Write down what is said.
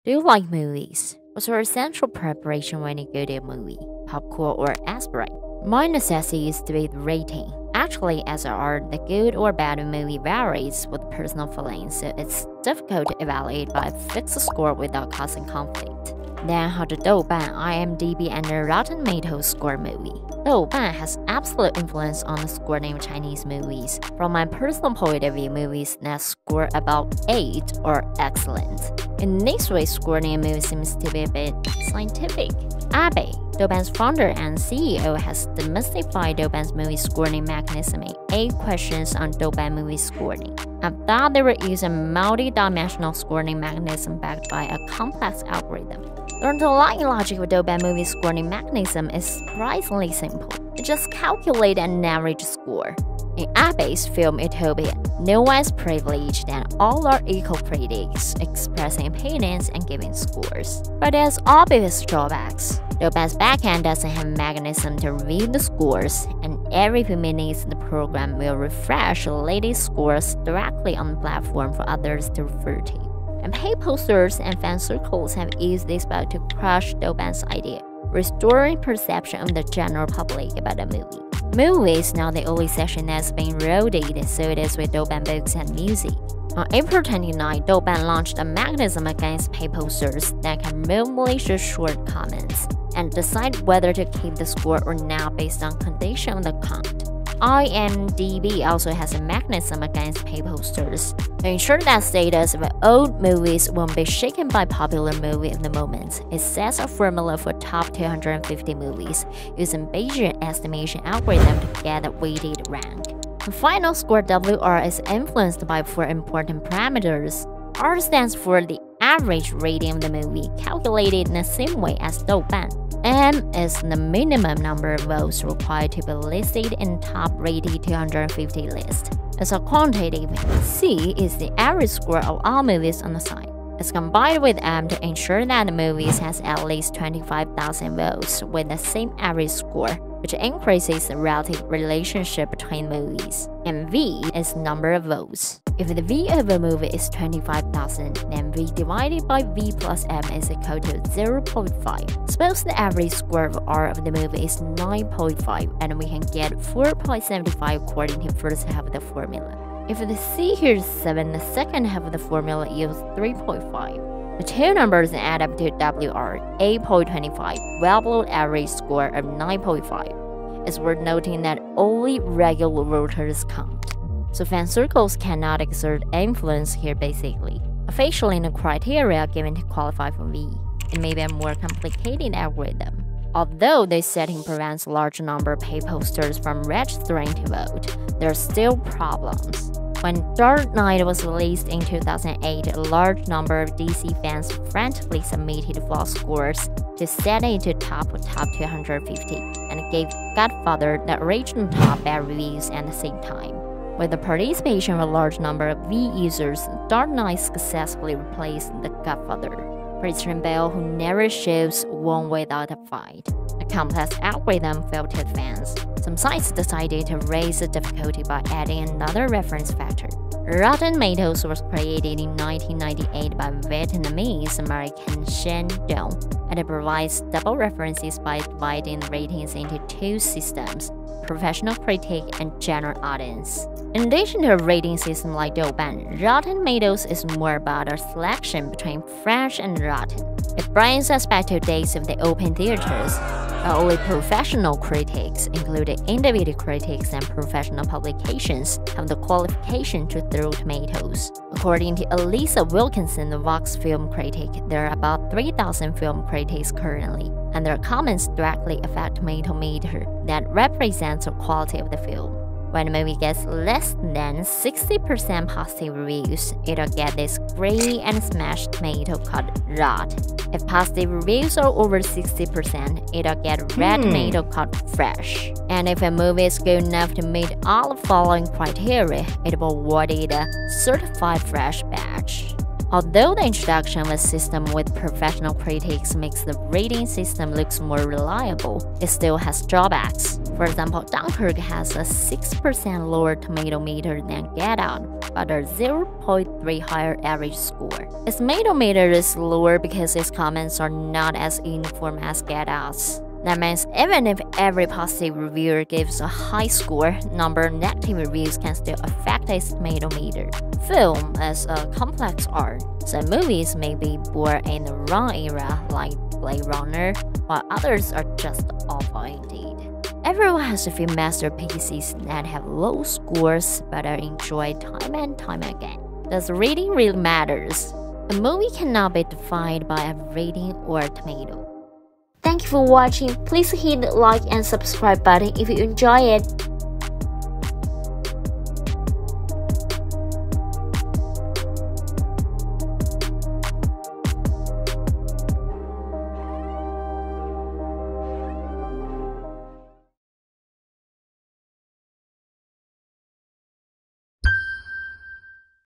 Do you like movies? What's your essential preparation when you go to a movie? Popcorn or aspirin? My necessity is to be the rating. Actually, as art, the good or bad movie varies with personal feelings, so it's difficult to evaluate by a fixed score without causing conflict. Then how to Douban, IMDb, and the Rotten Tomatoes score movie. Douban has absolute influence on the scoring of Chinese movies. From my personal point of view, movies that score about 8 are excellent. In this way, scoring a movie seems to be a bit scientific. Abe, Douban's founder and CEO, has demystified Douban's movie scoring mechanism in 8 questions on Douban movie scoring. I thought they were using a multi-dimensional scoring mechanism backed by a complex algorithm. The underlying logic of Douban movie scoring mechanism is surprisingly simple. It just calculates an average score. In Abe's film Utopia, no one is privileged and all are equal critics, expressing opinions and giving scores. But there's obvious drawbacks. Douban's backend doesn't have a mechanism to review the scores, and every few minutes the program will refresh the latest scores directly on the platform for others to refer to. And paid posters and fan circles have used this bug to crush Douban's idea, restoring perception of the general public about the movie. Movie is now the only section that's been rotated, so it is with Douban books and music. On April 29, Douban launched a mechanism against paid posters that can remove malicious short comments and decide whether to keep the score or not based on condition of the account. IMDb also has a mechanism against paid posters to ensure that status of old movies won't be shaken by popular movie of the moment. It sets a formula for top 250 movies using Bayesian estimation algorithm to get a weighted rank. The final score WR is influenced by 4 important parameters. R stands for the average rating of the movie, calculated in the same way as Douban. M is the minimum number of votes required to be listed in top rated 250 list. As a quantitative, C is the average score of all movies on the site. It's combined with M to ensure that the movie has at least 25,000 votes with the same average score, which increases the relative relationship between movies. And V is number of votes. If the V of a movie is 25,000, then V divided by V plus M is equal to 0.5. Suppose the average score of R of the movie is 9.5, and we can get 4.75 according to the first half of the formula. If the C here is 7, the second half of the formula yields 3.5. The two numbers add up to WR, 8.25, well below average score of 9.5. It's worth noting that only regular voters count, so fan circles cannot exert influence here basically. Officially, no criteria given to qualify for V. It may be a more complicated algorithm. Although this setting prevents a large number of paid posters from registering to vote, there are still problems. When Dark Knight was released in 2008, a large number of DC fans frantically submitted false scores to set it to top 250 and gave Godfather the original top bad reviews at the same time. With the participation of a large number of V users, Dark Knight successfully replaced the Godfather. Christian Bale, who never shows, won without a fight. A complex algorithm failed to advance. Some sites decided to raise the difficulty by adding another reference factor. Rotten Tomatoes was created in 1998 by Vietnamese-American Shen Dong, and it provides double references by dividing the ratings into 2 systems: professional critic and general audience. In addition to a rating system like Douban, Rotten Tomatoes is more about a selection between fresh and rotten. It brings us back to days of the open theaters. Only professional critics, including individual critics and professional publications, have the qualification to throw tomatoes. According to Elisa Wilkinson, the Vox film critic, there are about 3,000 film critics currently, and their comments directly affect tomato meter that represents the quality of the film. When a movie gets less than 60% positive reviews, it'll get this gray and smashed tomato called rot. If positive reviews are over 60%, it'll get red tomato called fresh. And if a movie is good enough to meet all the following criteria, it will award it a certified fresh badge. Although the introduction of a system with professional critics makes the rating system look more reliable, it still has drawbacks. For example, Dunkirk has a 6% lower tomato meter than Get Out, but a 0.3 higher average score. Its tomato meter is lower because its comments are not as uniform as Get Out's. That means even if every positive reviewer gives a high score, number of negative reviews can still affect its tomato meter. Film is a complex art. Some movies may be born in the wrong era, like Blade Runner, while others are just awful indeed. Everyone has a few masterpieces that have low scores but are enjoyed time and time again. Does rating really matters? A movie cannot be defined by a rating or a tomato. Thank you for watching. Please hit the like and subscribe button if you enjoy it.